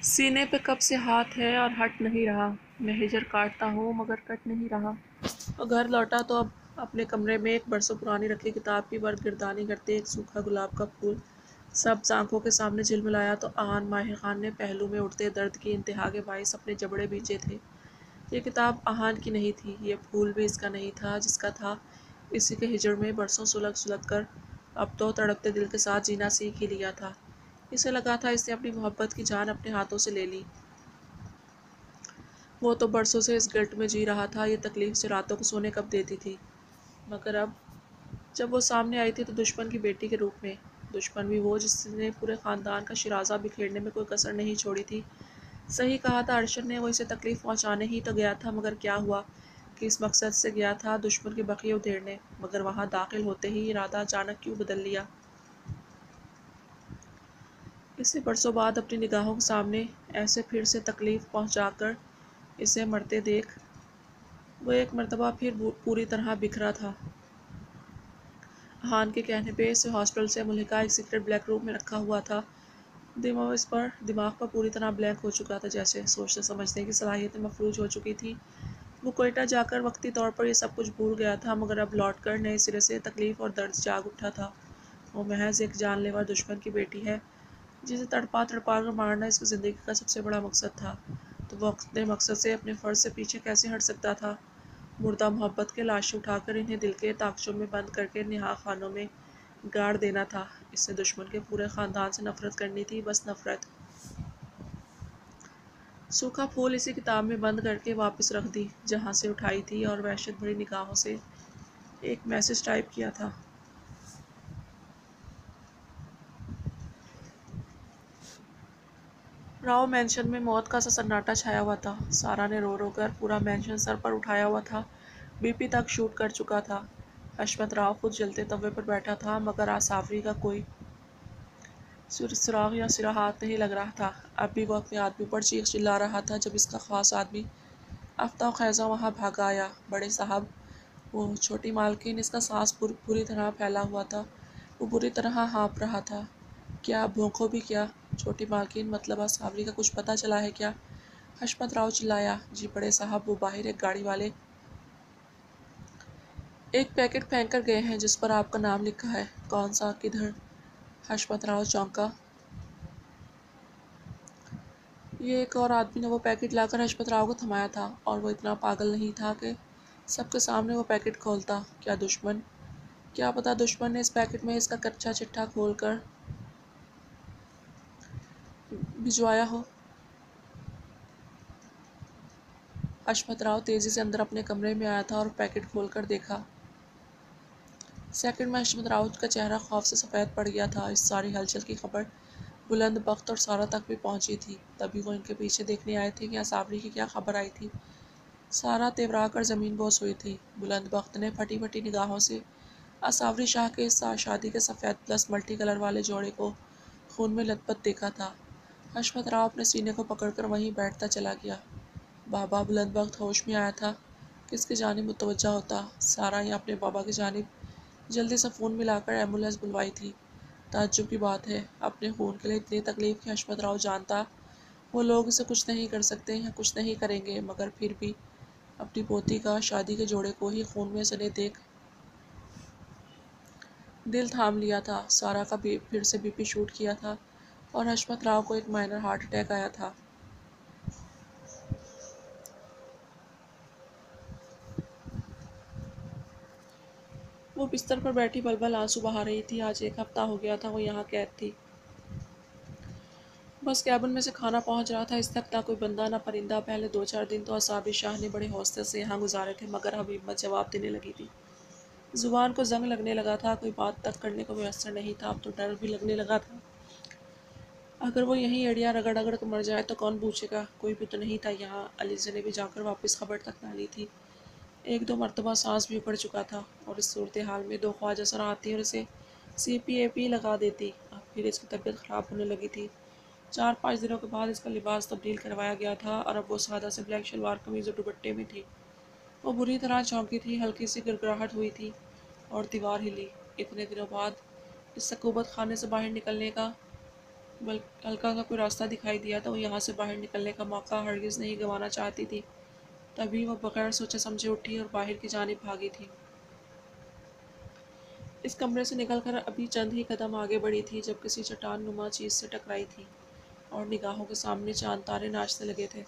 سینے پہ کب سے ہاتھ ہے اور ہٹ نہیں رہا، میں ہجر کاٹتا ہوں مگر کٹ نہیں رہا۔ اور گھر لوٹا تو اب اپنے کمرے میں ایک برسوں پرانی رکھی کتاب کی برگردانی کرتے ایک سوکھا گلاب کا پھول سبز آنکھوں کے سامنے جھلملایا تو آن ماہر خان نے پہلو میں اٹھتے درد کی انتہا کے باعث اپنے جبڑے بھیجے تھے۔ یہ کتاب آہان کی نہیں تھی، یہ پھول بھی اس کا نہیں تھا جس کا تھا اسی کے ہجر میں برسوں سلگ سلگ کر اب تو تڑپتے دل کے ساتھ جینا سیکھ ہی لیا تھا۔ اسے لگا تھا اس نے اپنی محبت کی جان اپنے ہاتھوں سے لے لی۔ وہ تو برسوں سے اس گرٹ میں جی رہا تھا، یہ تکلیف سے راتوں کو سونے کب دیتی تھی، مگر اب جب وہ سامنے آئی تھی تو دشمن کی بیٹی کے روپ میں، دشمن بھی وہ جس نے پورے خاندان کا شیرازہ بکھیرنے میں کوئی کسر نہیں چھوڑی تھی۔ صحیح کہا تھا ارشد نے، وہ اسے تکلیف پہنچانے ہی تو گیا تھا، مگر کیا ہوا کہ اس مقصد سے گیا تھا دشمن کے بقیے ادھیڑنے، مگر وہاں داخل ہوتے ہی ارادہ اچانک کیوں بدل لیا۔ اسے برسوں بعد اپنی نگاہوں کے سامنے ایسے پھر سے تکلیف پہنچا کر اسے مرتے دیکھ وہ ایک مرتبہ پھر پوری طرح بکھرا تھا۔ آہان کے کہنے پہ اسے ہاسپٹل سے ملحقہ ایک سیکرٹ بلیک روم میں رکھا ہوا تھا۔ دماغ پر پوری طرح بلینک ہو چکا تھا، جیسے سوچنے سمجھنے کی صلاحیتیں مفلوج ہو چکی تھی۔ وہ کوئٹہ جا کر وقتی طور پر یہ سب کچھ بھول گیا تھا، مگر اب لوٹ کر نئے سرے سے تکلیف اور درد جاگ اٹھا تھا۔ وہ محض ایک جان لیوا دشمن کی بیٹی ہے جسے تڑپا تڑپا کر مارنا اس کی زندگی کا سب سے بڑا مقصد تھا، تو وہ اپنے مقصد سے اپنے فرض سے پیچھے کیسے ہٹ سکتا تھا؟ مردہ محبت کے لاشیں اٹھا کر انہیں دل کے طاقچوں میں بند کر کے نہا خانوں میں گاڑ دینا تھا۔ اس سے دشمن کے پورے خاندان سے نفرت کرنی تھی، بس نفرت۔ سوکھا پھول اسی کتاب میں بند کر کے واپس رکھ دی جہاں سے اٹھائی تھی، اور وحشت بھری نگاہوں سے ایک میسج ٹائپ کیا تھا۔ راؤ مینشن میں موت کا سا سناٹا چھایا ہوا تھا۔ سارا نے رو رو کر پورا مینشن سر پر اٹھایا ہوا تھا، بی پی تک شوٹ کر چکا تھا۔ حشمت راؤ خود جلتے توے پر بیٹھا تھا، مگر آصافری کا کوئی سراغ یا سرا ہاتھ نہیں لگ رہا تھا۔ اب بھی وہ اپنے آدمی پر چیخ چلا رہا تھا جب اس کا خاص آدمی افتاء و خیزاں وہاں بھاگا آیا۔ بڑے صاحب، وہ چھوٹی مالکن، اس کا سانس بری طرح پھیلا ہوا تھا، وہ بری طرح ہانپ رہا تھا۔ کیا بھونکو بھی کیا؟ چھوٹی مالکن، مطلب آصافری کا کچھ پتہ چلا ہے کیا؟ حشمت راؤ چلایا۔ جی بڑے صاحب، وہ باہر ایک گاڑی والے ایک پیکٹ پھینک کر گئے ہیں جس پر آپ کا نام لکھا ہے۔ کون سا؟ کدھر؟ حشمت راؤ چونکا۔ یہ ایک اور آدمی نے وہ پیکٹ لا کر حشمت راؤ کو تھمایا تھا، اور وہ اتنا پاگل نہیں تھا کہ سب کے سامنے وہ پیکٹ کھولتا۔ کیا دشمن؟ کیا پتا دشمن نے اس پیکٹ میں اس کا کچا چٹھا کھول کر بھجوایا ہو۔ حشمت راؤ تیزی سے اندر اپنے کمرے میں آیا تھا اور پیکٹ کھول کر دیکھا۔ سیکنڈ میں حشمت راؤ کا چہرہ خوف سے سفید پڑ گیا تھا۔ اس ساری ہلچل کی خبر بلند بخت اور سارا تک بھی پہنچی تھی، تبھی وہ ان کے پیچھے دیکھنے آئے تھے کہ آصافری کی کیا خبر آئی تھی۔ سارا تیورا کر زمین بوس ہوئی تھی۔ بلند بخت نے پھٹی پھٹی نگاہوں سے آصافری شاہ کے اس شادی کے سفید پلس ملٹی کلر والے جوڑے کو خون میں لت پت دیکھا تھا۔ حشمت راؤ اپنے سینے کو پکڑ کر وہیں بیٹھتا چلا گیا۔ بابا، بلند بخت ہوش میں آیا تھا، کس کی جانب متوجہ ہوتا؟ سارا یا اپنے بابا کی جانب جلدی سے فون ملا کر ایمبولینس بلوائی تھی۔ تعجب کی بات ہے، اپنے خون کے لیے اتنی تکلیف کہ حشمت راؤ جانتا وہ لوگ اسے کچھ نہیں کر سکتے یا کچھ نہیں کریں گے، مگر پھر بھی اپنی پوتی کا شادی کے جوڑے کو ہی خون میں سنے دیکھ دل تھام لیا تھا۔ سارا کا پھر سے بی پی شوٹ کیا تھا اور حشمت راؤ کو ایک مائنر ہارٹ اٹیک آیا تھا۔ وہ بستر پر بیٹھی بل بل آنسو بہا رہی تھی۔ آج ایک ہفتہ ہو گیا تھا وہ یہاں قید تھی، بس کیبن میں سے کھانا پہنچ رہا تھا، اس تک نہ کوئی بندہ نہ پرندہ۔ پہلے 2-4 دن تو آصافری شاہ نے بڑے حوصلے سے یہاں گزارے تھے، مگر اب ہمت جواب دینے لگی تھی، زبان کو زنگ لگنے لگا تھا، کوئی بات تک کرنے کو میسر نہیں تھا۔ اب تو ڈر بھی لگنے لگا تھا، اگر وہ یہیں ایڑیاں رگڑ رگڑ کر مر جائے تو کون پوچھے گا؟ کوئی بھی تو نہیں تھا یہاں۔ علیزے نے بھی جا کر واپس خبر تک نہ لی تھی، 1-2 مرتبہ سانس بھی اکھڑ چکا تھا، اور اس صورتحال میں 2 خواجہ سر آتی اور اسے CPAP لگا دیتی۔ اب پھر اس کی طبیعت خراب ہونے لگی تھی۔ 4-5 دنوں کے بعد اس کا لباس تبدیل کروایا گیا تھا، اور اب وہ سادہ سے بلیک شلوار قمیض اور دوپٹے میں تھی۔ وہ بری طرح چونکی تھی، ہلکی سی گڑگڑاہٹ ہوئی تھی اور دیوار ہلی۔ اتنے دنوں بعد اس سکوبت خانے سے باہر نکلنے کا بلکہ ہلکا کا کوئی راستہ دکھائی دیا تو وہ یہاں سے باہر نکلنے کا موقع ہرگز نہیں گنوانا چاہتی تھی۔ تبھی وہ بغیر سوچے سمجھے اٹھی اور باہر کی جانب بھاگی تھی۔ اس کمرے سے نکل کر ابھی چند ہی قدم آگے بڑھی تھی جب کسی چٹان نما چیز سے ٹکرائی تھی اور نگاہوں کے سامنے چاند تارے ناچنے لگے تھے۔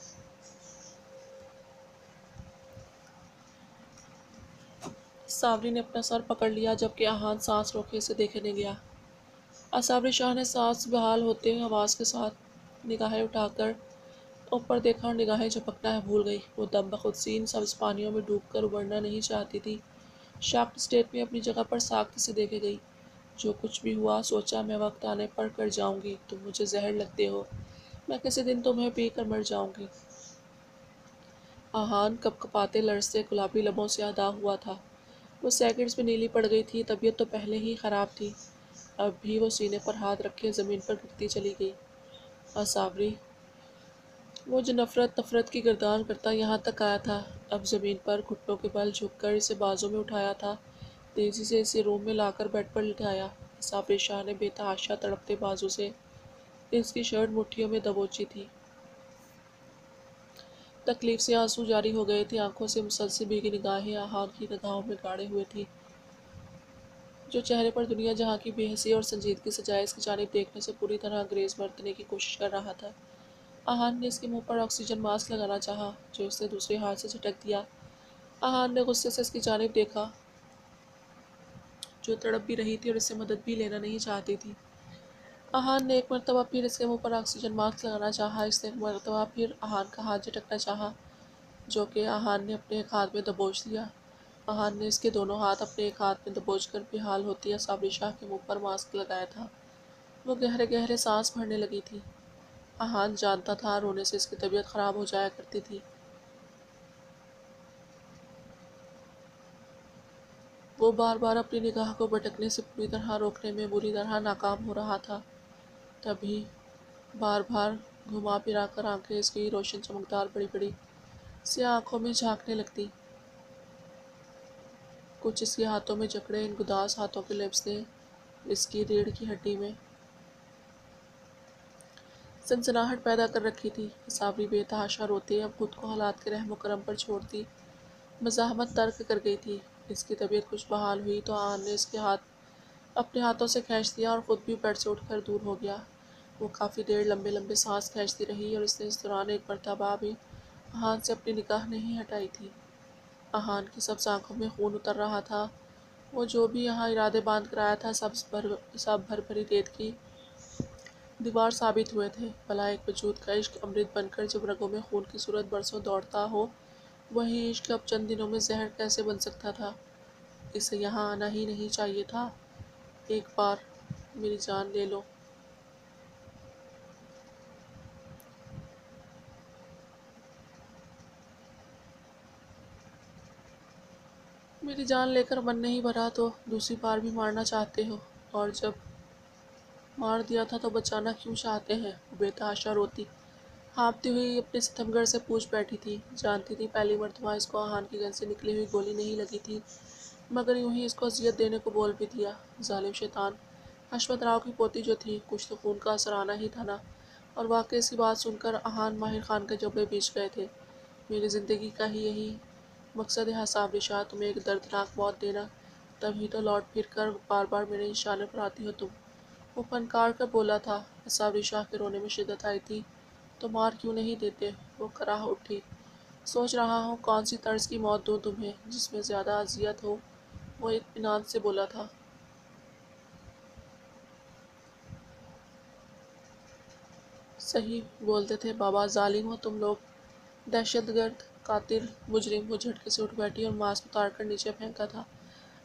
ساوری نے اپنا سر پکڑ لیا جبکہ آہان سانس روکے اسے دیکھنے گیا۔ ساوری شاہ نے سانس بحال ہوتے ہوئے آواز کے ساتھ نگاہیں اٹھا کر اوپر دیکھا اور نگاہیں جھپکنا ہے بھول گئی۔ وہ دم بخود سی ان سبز پانیوں میں ڈوب کر ابھرنا نہیں چاہتی تھی۔ شاکڈ اسٹیٹ میں اپنی جگہ پر ساخت سے دیکھے گئی۔ جو کچھ بھی ہوا سوچا میں وقت آنے پر کر جاؤں گی، تم مجھے زہر لگتے ہو، میں کسی دن تمہیں پی کر مر جاؤں گی۔ آہان کپ کپاتے لرزتے گلابی لبوں سے ادا ہوا تھا۔ وہ سیکنڈز میں نیلی پڑ گئی تھی۔ طبیعت تو پہلے ہی خراب تھی، اب بھی وہ سینے پر ہاتھ رکھے زمین پر گرتی چلی گئی۔ ساوری، وہ جو نفرت کی گردان کرتا یہاں تک آیا تھا، اب زمین پر گھٹنوں کے بل جھک کر اسے بازوں میں اٹھایا تھا، تیزی سے اسے روم میں لا کر بیڈ پر لٹایا۔ ساوری شاہ نے بے تحاشا تڑپتے بازو سے اس کی شرٹ مٹھیوں میں دبوچی تھی۔ تکلیف سے آنسو جاری ہو گئے تھے، آنکھوں سے مسلسل بھیگی نگاہیں آہان کی نگاہوں میں گاڑے ہوئے تھی، جو چہرے پر دنیا جہاں کی بے حسی اور سنجیدگی سجائے اس کی جانب دیکھنے سے پوری طرح گریز برتنے کی کوشش کر رہا تھا۔ آہان نے اس کے منہ پر آکسیجن ماسک لگانا چاہا، جو اس نے دوسرے ہاتھ سے جھٹک دیا۔ آہان نے غصے سے اس کی جانب دیکھا، جو تڑپ بھی رہی تھی اور اس سے مدد بھی لینا نہیں چاہتی تھی۔ آہان نے ایک مرتبہ پھر اس کے منہ پر آکسیجن ماسک لگانا چاہا، اس نے ایک مرتبہ پھر آہان کا ہاتھ جھٹکنا چاہا، جو کہ آہان نے اپنے ایک ہاتھ میں دبوچ لیا۔ آہان نے اس کے دونوں ہاتھ اپنے ایک ہاتھ میں دبوچ کر بے حال ہوتی ساوری شاہ کے منہ پر ماسک لگایا تھا۔ وہ گہرے گہرے سانس بھرنے لگی تھی۔ آہان جانتا تھا رونے سے اس کی طبیعت خراب ہو جایا کرتی تھی۔ وہ بار بار اپنی نگاہ کو بھٹکنے سے پوری طرح روکنے میں بری طرح ناکام ہو رہا تھا۔ تبھی بار بار گھما پھرا کر آنکھیں اس کی روشن چمکدار بڑی بڑی سیاہ آنکھوں میں جھانکنے لگتی۔ کچھ اس کے ہاتھوں میں جکڑے، ان گداز ہاتھوں کے لبس نے اس کی ریڑھ کی ہڈی میں سنسناہٹ پیدا کر رکھی تھی۔ ساوری بے تحاشا روتے اب خود کو حالات کے رحم و کرم پر چھوڑتی مزاحمت ترک کر گئی تھی۔ اس کی طبیعت کچھ بحال ہوئی تو آہان نے اس کے ہاتھ اپنے ہاتھوں سے کھینچ دیا اور خود بھی بیڈ سے اٹھ کر دور ہو گیا۔ وہ کافی دیر لمبے لمبے سانس کھینچتی رہی اور اس نے اس دوران ایک مرتبہ بھی آہان سے اپنی نگاہ نہیں ہٹائی تھی۔ آہان کی سبز آنکھوں میں خون اتر رہا تھا۔ وہ جو بھی یہاں ارادے باندھ کر آیا تھا سب بھر بھری ریت کی دیوار ثابت ہوئے تھے۔ بھلا ایک وجود کا عشق امرت بن کر جب رگوں میں خون کی صورت برسوں دوڑتا ہو، وہی عشق اب چند دنوں میں زہر کیسے بن سکتا تھا؟ اسے یہاں آنا ہی نہیں چاہیے تھا۔ ایک بار میری جان لے لو۔ میری جان لے کر من نہیں بھرا تو دوسری بار بھی مارنا چاہتے ہو، اور جب مار دیا تھا تو بچانا کیوں چاہتے ہیں؟ وہ بے تحاشا روتی ہانپتی ہوئی اپنے ستمگر سے پوچھ بیٹھی تھی۔ جانتی تھی پہلی مرتبہ اس کو آہان کی گن سے نکلی ہوئی گولی نہیں لگی تھی، مگر یوں ہی اس کو اذیت دینے کو بول بھی دیا۔ ظالم شیطان! حشمت راؤ کی پوتی جو تھی، کچھ تو خون کا اثر آنا ہی تھا نا؟ اور واقعی اس کی بات سن کر آہان ماہر خان کے جبڑے بیچ گئے تھے۔ میری زندگی کا ہی یہی مقصد ہے ساوری شاہ، تمہیں ایک دردناک موت دینا، تبھی تو لوٹ پھر کر بار بار میرے نشانے پر آتی ہو تم۔ وہ پھنکار کر بولا تھا۔ ساوری شاہ کے رونے میں شدت آئی تھی۔ تو مار کیوں نہیں دیتے؟ وہ کراہ اٹھی۔ سوچ رہا ہوں کون سی طرز کی موت دوں تمہیں جس میں زیادہ اذیت ہو، وہ اطمینان سے بولا تھا۔ صحیح بولتے تھے بابا، ظالم ہو تم لوگ، دہشت گرد، قاتل، مجرم۔ وہ جھٹکے سے اٹھ بیٹھی اور ماسک اتار کر نیچے پھینکا تھا۔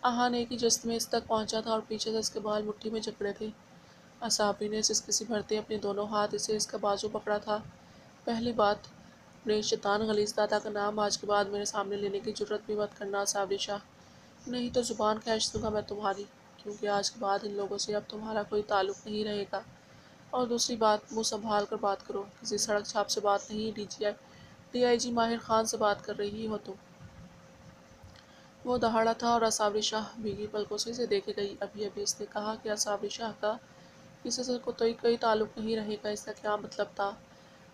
آہان ایک ہی جست میں اس تک پہنچا تھا اور پیچھے سے اس کے بال مٹھی میں جکڑے تھے۔ ساوری نے سسکسی بھرتے اپنے دونوں ہاتھ سے اس کا بازو پکڑا تھا۔ پہلی بات، اپنے شیطان غلیظ دادا کا نام آج کے بعد میرے سامنے لینے کی جرات بھی مت کرنا ساوری شاہ، نہیں تو زبان کھینچ دوں گا میں تمہاری، کیونکہ آج کے بعد ان لوگوں سے اب تمہارا کوئی تعلق نہیں رہے گا۔ اور دوسری بات، منہ سنبھال کر بات کرو، کسی سڑک چھاپ سے بات نہیں، ڈی آئی جی ماہر خان سے بات کر رہی ہو تم۔ وہ دہاڑا تھا اور ساوری شاہ بھیگی پلکوں سے اسے دیکھے گئی۔ ابھی ابھی اس نے کہا کہ ساوری شاہ کا کسی سے کوئی تعلق نہیں رہے گا، اس کا کیا مطلب تھا؟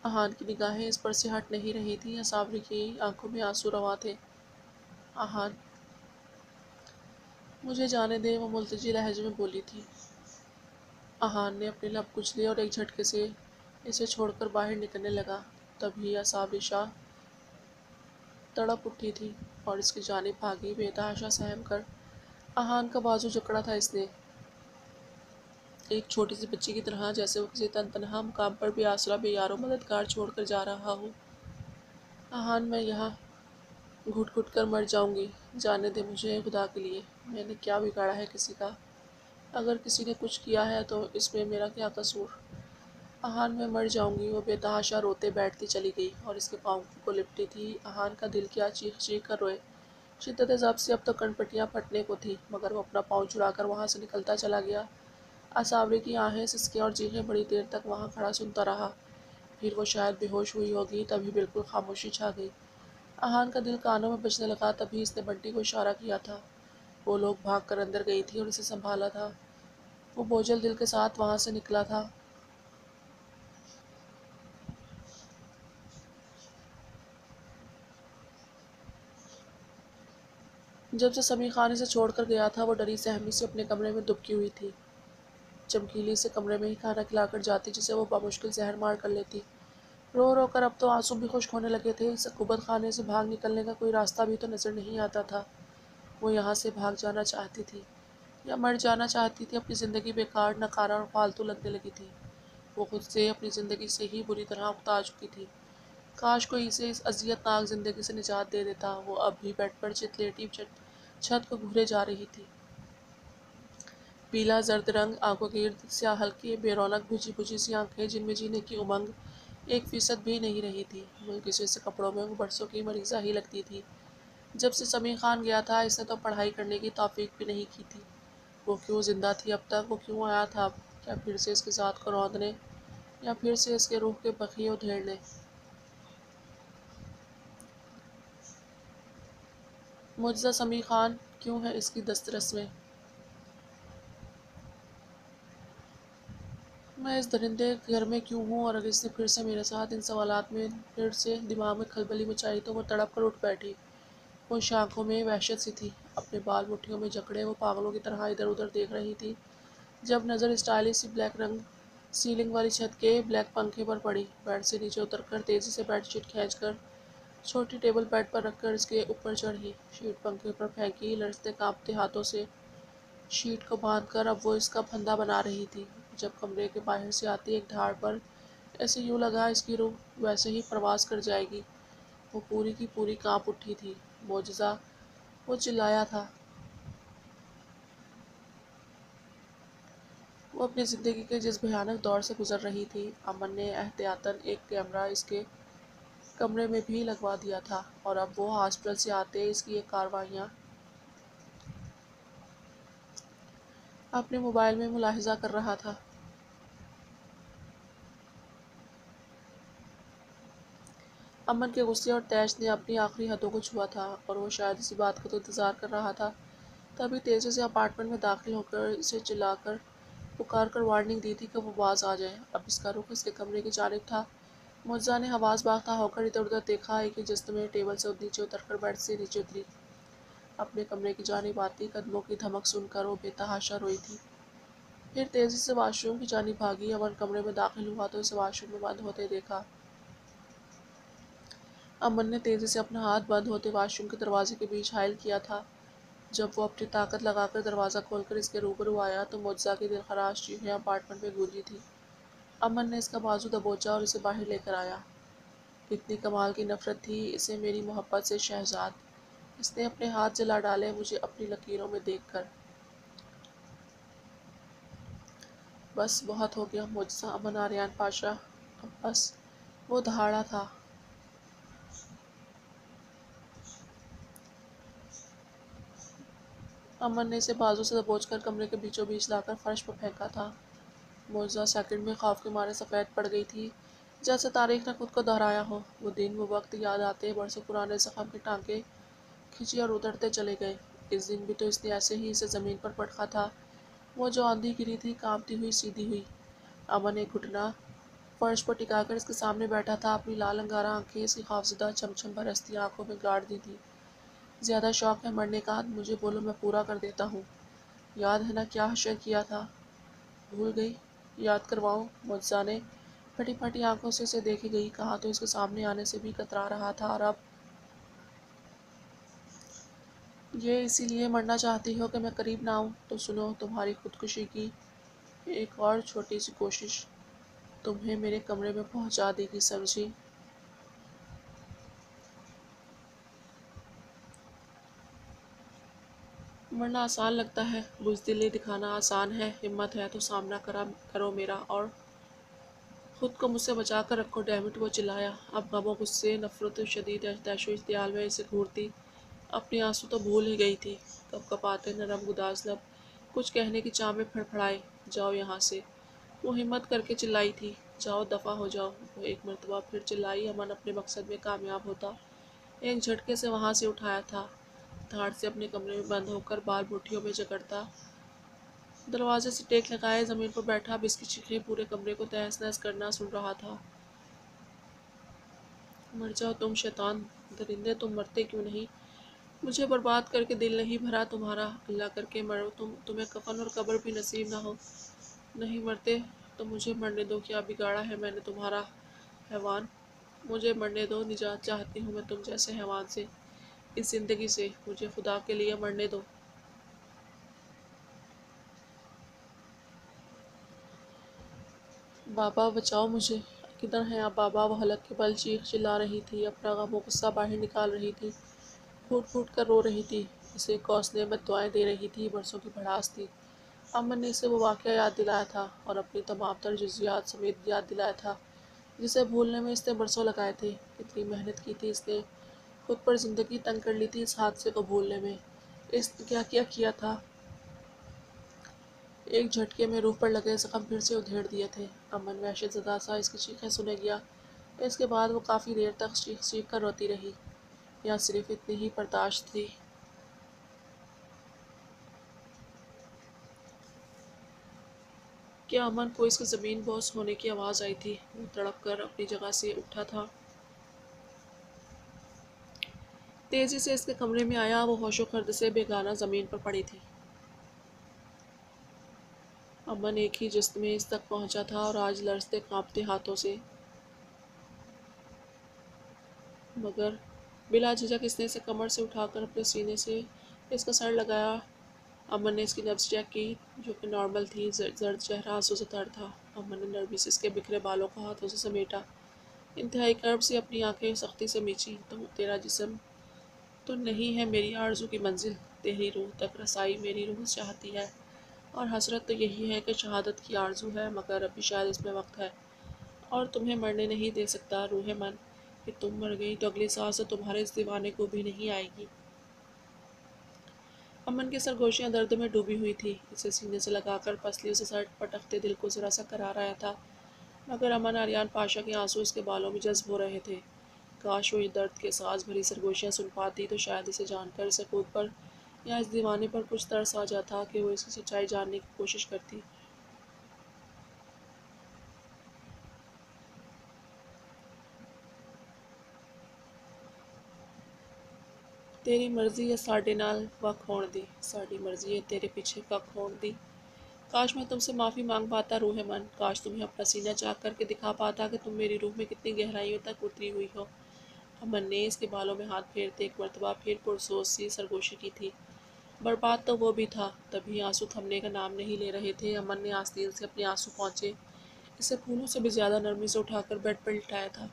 احان کی نگاہیں اس پر سے ہٹ نہیں رہی تھیں یا صابری کی آنکھوں میں آنسو رواں تھے۔ احان، مجھے جانے دے، وہ ملتجی لہجے میں بولی تھی۔ احان نے اپنے لب کچلے اور ایک جھٹکے سے اسے چھوڑ کر باہر نکلنے لگا۔ تبھی صابری شاہ تڑپ اٹھی تھی اور اس کی جانب بھاگی، بے تحاشا سہم کر احان کا بازو جکڑا تھا اس نے، ایک چھوٹی سی بچی کی طرح، جیسے وہ کسی تنہا مقام پر بے آسرا، بے یار و مددگار چھوڑ کر جا رہا ہو۔ احان، میں یہاں گھٹ گھٹ کر مر جاؤں گی، جانے دے مجھے خدا کے لیے، میں نے کیا بگاڑا ہے کسی کا؟ اگر کسی نے کچھ کیا ہے تو اس میں میرا کیا قصور؟ احان، میں مر جاؤں گی۔ وہ بے تحاشا روتے بیٹھتی چلی گئی اور اس کے پاؤں کو لپٹی تھی۔ احان کا دل کیا چیخ چیخ کر روئے۔ شدت ضبط سے اب تو کنپٹیاں پھٹنے کو تھی، مگر وہ اپنا پاؤں چھڑا کر وہاں سے نکلتا چلا گیا۔ صابری کی آہیں، سسکیاں اور چیخیں بڑی دیر تک وہاں کھڑا سنتا رہا۔ پھر وہ شاید بے ہوش ہوئی ہوگی، تبھی بالکل خاموشی چھا گئی۔ احان کا دل کانوں میں بجنے لگا۔ تبھی اس نے بنٹی کو اشارہ کیا تھا۔ وہ لوگ بھاگ کر اندر گئی تھی اور اسے سنبھالا تھا۔ وہ بوجھل دل کے ساتھ وہاں سے نکلا تھا۔ جب سے سمیع خان اسے چھوڑ کر گیا تھا، وہ ڈری سہمی سے اپنے کمرے میں دبکی ہوئی تھی۔ چمکیلی اسے کمرے میں ہی کھانا کھلا کر جاتی، جسے وہ بمشکل زہر مار کر لیتی۔ رو رو کر اب تو آنسو بھی خشک ہونے لگے تھے۔ اس عقوبت خانے سے بھاگ نکلنے کا کوئی راستہ بھی تو نظر نہیں آتا تھا۔ وہ یہاں سے بھاگ جانا چاہتی تھی یا مر جانا چاہتی تھی۔ اپنی زندگی بیکار، ناکارہ اور فالتو لگنے لگی تھی۔ وہ خود سے، اپنی زندگی سے ہی بری طرح اکتا چکی تھی۔ کاش کوئی اسے اس اذیت ناک زندگی سے نجات دے دیتا۔ وہ اب بھی بیڈ پر چت لیٹی چھت کو گھورے جا رہی تھی۔ پیلا زرد رنگ، آنکھوں کے ارد سیاہ ہلکی بے رونق بجھی بجھی سی آنکھیں، جن میں جینے کی امنگ 1% بھی نہیں رہی تھی۔ ملکشی سے کپڑوں میں وہ برسوں کی مریضہ ہی لگتی تھی۔ جب سے سمیع خان گیا تھا، اس نے تو پڑھائی کرنے کی توفیق بھی نہیں کی تھی۔ وہ کیوں زندہ تھی اب تک؟ وہ کیوں آیا تھا اب؟ کیا پھر سے اس کی ذات کو روندنے یا پھر سے اس کے روح کے بقیے ادھیڑنے؟ معجزہ سمیع خان کیوں ہے اس کی دسترس میں؟ میں اس درندے گھر میں کیوں ہوں؟ اور اگر اس نے پھر سے میرے ساتھ ان سوالات میں پھر سے دماغ میں کھلبلی مچائی تو وہ تڑپ کر اٹھ بیٹھی۔ اس آنکھوں میں وحشت سی تھی۔ اپنے بال مٹھیوں میں جکڑے وہ پاگلوں کی طرح ادھر ادھر دیکھ رہی تھی، جب نظر اسٹائلش سی بلیک رنگ سیلنگ والی چھت کے بلیک پنکھے پر پڑی۔ بیڈ سے نیچے اتر کر تیزی سے بیڈ شیٹ کھینچ کر چھوٹی ٹیبل بیڈ پر رکھ کر اس کے اوپر چڑھی، شیٹ پنکھے پر پھینکی، لرزتے کانپتے ہاتھوں سے شیٹ کو باندھ کر اب وہ اس کا پھندا بنا رہی تھی۔ جب کمرے کے باہر سے آتی ایک دھاڑ پر ایسے یوں لگا اس کی روح ویسے ہی پرواز کر جائے گی۔ وہ پوری کی پوری کانپ اٹھی تھی۔ معجزہ! وہ چلایا تھا۔ وہ اپنی زندگی کے جس بھیانک دور سے گزر رہی تھی، امن نے احتیاطاً ایک کیمرہ اس کے کمرے میں بھی لگوا دیا تھا، اور اب وہ ہاسپٹل سے آتے اس کی یہ کارروائیاں اپنے موبائل میں ملاحظہ کر رہا تھا۔ امن کے غصے اور طیش نے اپنی آخری حدوں کو چھوا تھا، اور وہ شاید اسی بات کا تو انتظار کر رہا تھا۔ تبھی تیزی سے اپارٹمنٹ میں داخل ہو کر اسے چلا کر پکار کر وارننگ دی تھی کہ وہ باز آ جائے۔ اب اس کا رخ اس کے کمرے کی جانب تھا۔ معجزہ نے حواس باختہ ہو کر ادھر ادھر دیکھا۔ ایک ہی جست میں ٹیبل سے نیچے اتر کر بیڈ سے نیچے اتری۔ اپنے کمرے کی جانب آتی قدموں کی دھمک سن کر وہ بے تحاشا روئی تھی۔ پھر تیزی سے واش روم کی جانب بھاگی۔ امن کمرے میں داخل ہوا تو اسے واش روم میں بند ہوتے دیکھا۔ امن نے تیزی سے اپنا ہاتھ بند ہوتے واش روم کے دروازے کے بیچ حائل کیا تھا۔ جب وہ اپنی طاقت لگا کر دروازہ کھول کر اس کے روبرو آیا تو معجزہ کی دلخراش چیخیں اپارٹمنٹ میں گونجی تھیں۔ امن نے اس کا بازو دبوچا اور اسے باہر لے کر آیا۔ کتنی کمال کی نفرت تھی اسے میری محبت سے شہزاد! اس نے اپنے ہاتھ جلا ڈالے مجھے اپنی لکیروں میں دیکھ کر۔ بس بہت ہو گیا معجزہ امن آریان پاشا، اب بس۔ وہ دھاڑا تھا۔ امن نے اسے بازو سے دبوچ کر کمرے کے بیچوں بیچ لا کر فرش پر پھینکا تھا۔ معجزہ سیکنڈ میں خوف کے مارے سفید پڑ گئی تھی، جیسے تاریخ نے خود کو دہرایا ہو۔ وہ دن، وہ وقت یاد آتے برسوں پرانے زخم کے ٹانکے کھچی اور ادھڑتے چلے گئے۔ اس دن بھی تو اس نے ایسے ہی اسے زمین پر پٹکا تھا۔ وہ جو آندھی گری تھی، کانپتی ہوئی سیدھی ہوئی امن ایک گھٹنا فرش پر ٹکا کر اس کے سامنے بیٹھا تھا، اپنی لال انگارہ آنکھیں اس کی خوفزدہ چمچم برستی آنکھوں میں گاڑ دی تھی۔ زیادہ شوق ہے مرنے کا؟ مجھے بولو، میں پورا کر دیتا ہوں۔ یاد ہے نا کیا حشر کیا تھا؟ بھول گئی؟ یاد کرواؤں؟ معجزہ نے پھٹی پھٹی آنکھوں سے اسے دیکھی گئی۔ کہا تو اس کے سامنے آنے سے بھی کترا رہا تھا، اور اب یہ اسی لیے مرنا چاہتی ہو کہ میں قریب نہ آؤں؟ تو سنو، تمہاری خودکشی کی ایک اور چھوٹی سی کوشش تمہیں میرے کمرے میں پہنچا دے گی، سمجھی؟ مرنا آسان لگتا ہے، بزدلی دکھانا آسان ہے۔ ہمت ہے تو سامنا کرو میرا، اور خود کو مجھ سے بچا کر رکھو، ڈیمٹ! وہ چلایا، اب غم و غصے، نفرت، شدید تیش و اشتعال میں اسے گھورتی۔ اپنی آنسو تو بھول ہی گئی تھی۔ کپ کپاتے نرم گداز لب کچھ کہنے کی چاہ میں پھڑپھڑائے۔ جاؤ یہاں سے! وہ ہمت کر کے چلائی تھی۔ جاؤ، دفع ہو جاؤ! وہ ایک مرتبہ پھر چلائی۔ امن اپنے مقصد میں کامیاب ہوتا ایک جھٹکے سے وہاں سے اٹھایا تھا، دھاڑ سے اپنے کمرے میں بند ہو کر بال مٹھیوں میں جکڑتا دروازے سے ٹیک لگائے زمین پر بیٹھا۔ اب اس کی چیخیں پورے کمرے کو تہس نہس کرنا سن رہا تھا۔ مر جاؤ تم شیطان درندے، تم مرتے کیوں نہیں؟ مجھے برباد کر کے دل نہیں بھرا تمہارا؟ اللہ کر کے مرو تم، تمہیں کفن اور قبر بھی نصیب نہ ہو۔ نہیں مرتے تو مجھے مرنے دو، کیا بگاڑا ہے میں نے تمہارا؟ حیوان! مجھے مرنے دو، نجات چاہتی ہوں میں تم جیسے حیوان سے، اس زندگی سے۔ مجھے خدا کے لیے مرنے دو۔ بابا بچاؤ مجھے! کدھر ہیں آپ بابا؟ وہ حلق کے بل چیخ چلا رہی تھی، اپنا غم و غصہ باہر نکال رہی تھی، پھوٹ پھوٹ کر رو رہی تھی، اسے کوسنے بد دعائیں دے رہی تھی۔ برسوں کی بھڑاس تھی۔ امن نے اسے وہ واقعہ یاد دلایا تھا، اور اپنی تمام تر جزیات سمیت یاد دلایا تھا، جسے بھولنے میں اس نے برسوں لگائے تھے۔ کتنی محنت کی تھی اس نے، خود پر زندگی تنگ کر لی تھی اس حادثے کو بھولنے میں۔ اس نے کیا کیا کیا تھا! ایک جھٹکے میں روح پر لگے زخم پھر سے ادھیڑ دیے تھے۔ امن وحشت زدہ سا اس کی چیخیں سنے گیا۔ اس کے بعد وہ کافی دیر تک چیخ چیخ کر روتی رہی، یا صرف اتنی ہی برداشت تھی؟ کیا امن کو اس کی زمین بوس ہونے کی آواز آئی تھی؟ وہ تڑپ کر اپنی جگہ سے اٹھا تھا، تیزی سے اس کے کمرے میں آیا۔ وہ ہوش و خرد سے بیگانہ زمین پر پڑی تھی۔ امن ایک ہی جست میں اس تک پہنچا تھا، اور آج لرزتے کانپتے ہاتھوں سے مگر بلا جھجک اس نے اسے کمر سے اٹھا کر اپنے سینے سے اس کا سر لگایا۔ امن نے اس کی نبض چیک کی، جو کہ نارمل تھی۔ زرد چہرہ آنسوں سے تر تھا۔ امن نے نرمی سے اس کے بکھرے بالوں کو ہاتھوں سے سمیٹا، انتہائی کرب سے اپنی آنکھیں سختی سے میچی۔ تیرا جسم تو نہیں ہے میری آرزو کی منزل، تیری روح تک رسائی میری روح چاہتی ہے، اور حسرت تو یہی ہے کہ شہادت کی آرزو ہے، مگر ابھی شاید اس میں وقت ہے، اور تمہیں مرنے نہیں دے سکتا روح من، کہ تم مر گئی تو اگلی سانس تو تمہارے اس دیوانے کو بھی نہیں آئے گی۔ امن کی سرگوشیاں درد میں ڈوبی ہوئی تھی، اسے سینے سے لگا کر پسلیوں سے سر پٹکتے دل کو ذرا سا کرار آیا تھا، مگر امن آریان پاشا کے آنسو اس کے بالوں میں جذب ہو رہے تھے۔ کاش وہ یہ درد کے ساز بھری سرگوشیاں سن پاتی، تو شاید اسے جان کر سکوت پر یا اس دیوانے پر کچھ ترس آ جاتا کہ وہ اس کی سچائی جاننے کی کوشش کرتی۔ تیری مرضی ہے ساڈے نال وکھ ہون دی، ساڈی مرضی ہے تیرے پیچھے ککھ ہون دی۔ کاش میں تم سے معافی مانگ پاتا روح من، کاش تمہیں اپنا سینہ چاک کر کے دکھا پاتا کہ تم میری روح میں کتنی گہرائیوں تک اتری ہوئی ہو۔ امن نے اس کے بالوں میں ہاتھ پھیرتے ایک مرتبہ پھر پرسوز سی سرگوشی کی تھی۔ برباد تو وہ بھی تھا، تبھی آنسو تھمنے کا نام نہیں لے رہے تھے۔ امن نے آستین سے اپنے آنسو پہنچے، اسے پھولوں سے بھی زیادہ نرمی سے اٹھا کر بیڈ پر لٹایا تھا،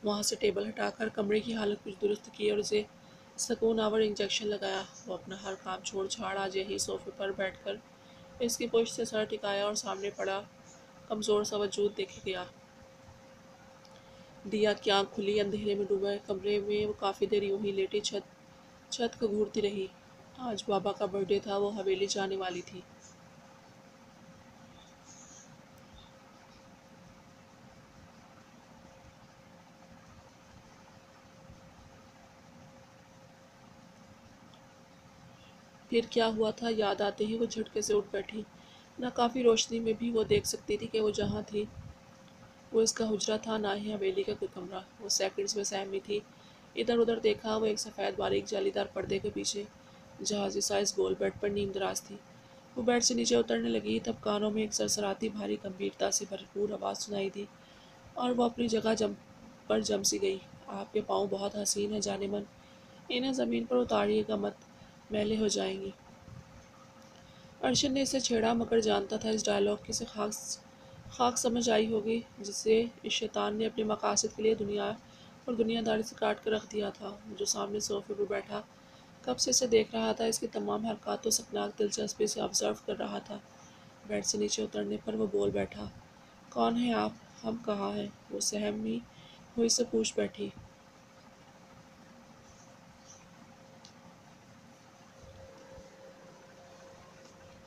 وہاں سے ٹیبل ہٹا کر کمرے کی حالت کچھ درست کی، اور اسے سکون آور انجیکشن لگایا۔ وہ اپنا ہر کام چھوڑ چھاڑ آج یہی صوفے پر بیٹھ کر اس کی پشت سے سر ٹکایا، اور سامنے پڑا کمزور سا وجود دیکھے گیا۔ دیا کی آنکھ کھلی، اندھیرے میں ڈوبے کمرے میں وہ کافی دیر یوں ہی لیٹی چھت کو گھورتی رہی۔ آج بابا کا برتھ ڈے تھا، وہ حویلی جانے والی تھی۔ پھر کیا ہوا تھا، یاد آتے ہی وہ جھٹکے سے اٹھ بیٹھی۔ ناکافی روشنی میں بھی وہ دیکھ سکتی تھی کہ وہ جہاں تھی وہ اس کا حجرہ تھا، نہ ہی حویلی کا کوئی کمرہ۔ وہ سیکنڈز میں سہمی تھی، ادھر ادھر دیکھا، وہ ایک سفید باریک جالی دار پردے کے پیچھے جہازی سائز گول بیڈ پر نیم دراز تھی۔ وہ بیڈ سے نیچے اترنے لگی، تب کانوں میں ایک سرسراتی بھاری گمبھیرتا سے بھرپور آواز سنائی دی، اور وہ اپنی جگہ پر جم سی گئی۔ آپ کے پاؤں بہت حسین ہیں جان من، انہیں زمین پر اتاریے گا مت، میلے ہو جائیں گی۔ ارشد نے اسے چھیڑا، مگر جانتا تھا اس ڈائیلاگ کی اسے خاک سمجھ آئی ہوگی، جسے اس شیطان نے اپنے مقاصد کے لیے دنیا اور دنیا داری سے کاٹ کر رکھ دیا تھا۔ جو سامنے صوفے پر بیٹھا کب سے اسے دیکھ رہا تھا، اس کی تمام حرکات کو سکناک دلچسپی سے آبزرو کر رہا تھا۔ بیڈ سے نیچے اترنے پر وہ بول بیٹھا، کون ہیں آپ؟ ہم کہاں ہیں؟ وہ سہمی ہوئی سے پوچھ بیٹھی۔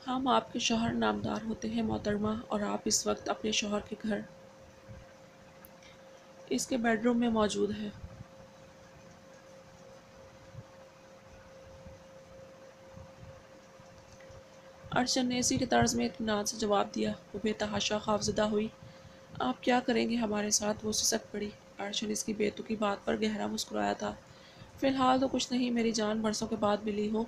ہم آپ کے شوہر نامدار ہوتے ہیں محترمہ، اور آپ اس وقت اپنے شوہر کے گھر اس کے بیڈ روم میں موجود ہیں۔ ارشد نے اسی کے طرز میں اطمینان سے جواب دیا۔ وہ بے تحاشا خوفزدہ ہوئی۔ آپ کیا کریں گے ہمارے ساتھ؟ وہ سسک پڑی۔ ارشد اس کی بے تکی بات پر گہرا مسکرایا تھا۔ فی الحال تو کچھ نہیں میری جان، برسوں کے بعد ملی ہو،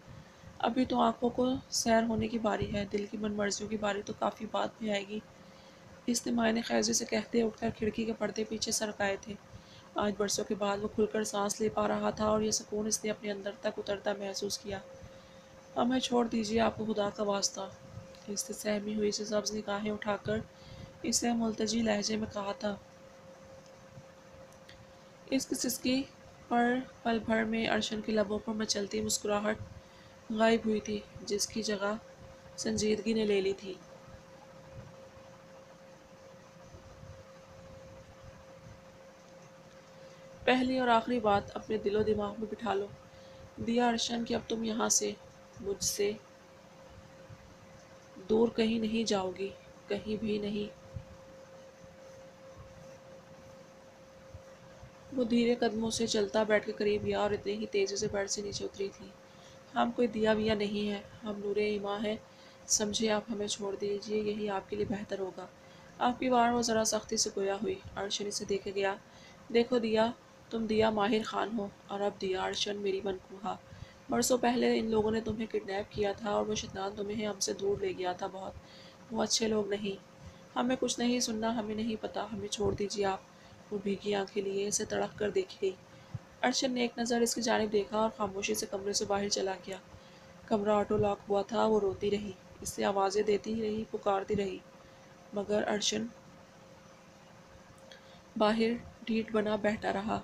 ابھی تو آنکھوں کو سیر ہونے کی باری ہے، دل کی من مرضیوں کی باری تو کافی بعد میں آئے گی۔ اس نے معائنہ خیزی سے کہتے اٹھ کر کھڑکی کے پردے پیچھے سرکائے تھے۔ آج برسوں کے بعد وہ کھل کر سانس لے پا رہا تھا، اور یہ سکون اس نے اپنے اندر تک اترتا محسوس کیا۔ ہمیں چھوڑ دیجیے، آپ کو خدا کا واسطہ، اس نے سہمی ہوئی سے سبز نگاہیں اٹھا کر اسے ملتجی لہجے میں کہا تھا۔ اس کی سسکی پر پل بھر میں ارشد کے لبوں پر مچلتی مسکراہٹ غائب ہوئی تھی، جس کی جگہ سنجیدگی نے لے لی تھی۔ پہلی اور آخری بات اپنے دل و دماغ میں بٹھا لو دیا ارشد، کہ اب تم یہاں سے مجھ سے دور کہیں نہیں جاؤ گی، کہیں بھی نہیں۔ وہ دھیرے قدموں سے چلتا بیٹھ کے قریب گیا، اور اتنے ہی تیزی سے بیڈ سے نیچے اتری تھی۔ ہم کوئی دیا ویا نہیں ہیں، ہم نور ایماں ہیں، سمجھے؟ آپ ہمیں چھوڑ دیجیے، یہی آپ کے لیے بہتر ہوگا۔ آپ کی بار وہ ذرا سختی سے گویا ہوئی۔ ارشد اسے دیکھے گیا۔ دیکھو دیا، تم دیا ماہر خان ہو، اور اب دیا ارشد میری منقوہہ، برسوں پہلے ان لوگوں نے تمہیں کڈنیپ کیا تھا، اور وہ شیطان تمہیں ہم سے دور لے گیا تھا بہت۔ وہ اچھے لوگ نہیں۔ ہمیں کچھ نہیں سننا، ہمیں نہیں پتا، ہمیں چھوڑ دیجیے آپ۔ وہ بھیگی آنکھیں لیے اسے تڑپ کر دیکھی گئی۔ ارشد نے ایک نظر اس کی جانب دیکھا اور خاموشی سے کمرے سے باہر چلا گیا۔ کمرہ آٹو لاک ہوا تھا۔ وہ روتی رہی، اسے آوازیں دیتی رہی، پکارتی رہی، مگر ارشد باہر ڈھیٹ بنا بیٹھا رہا۔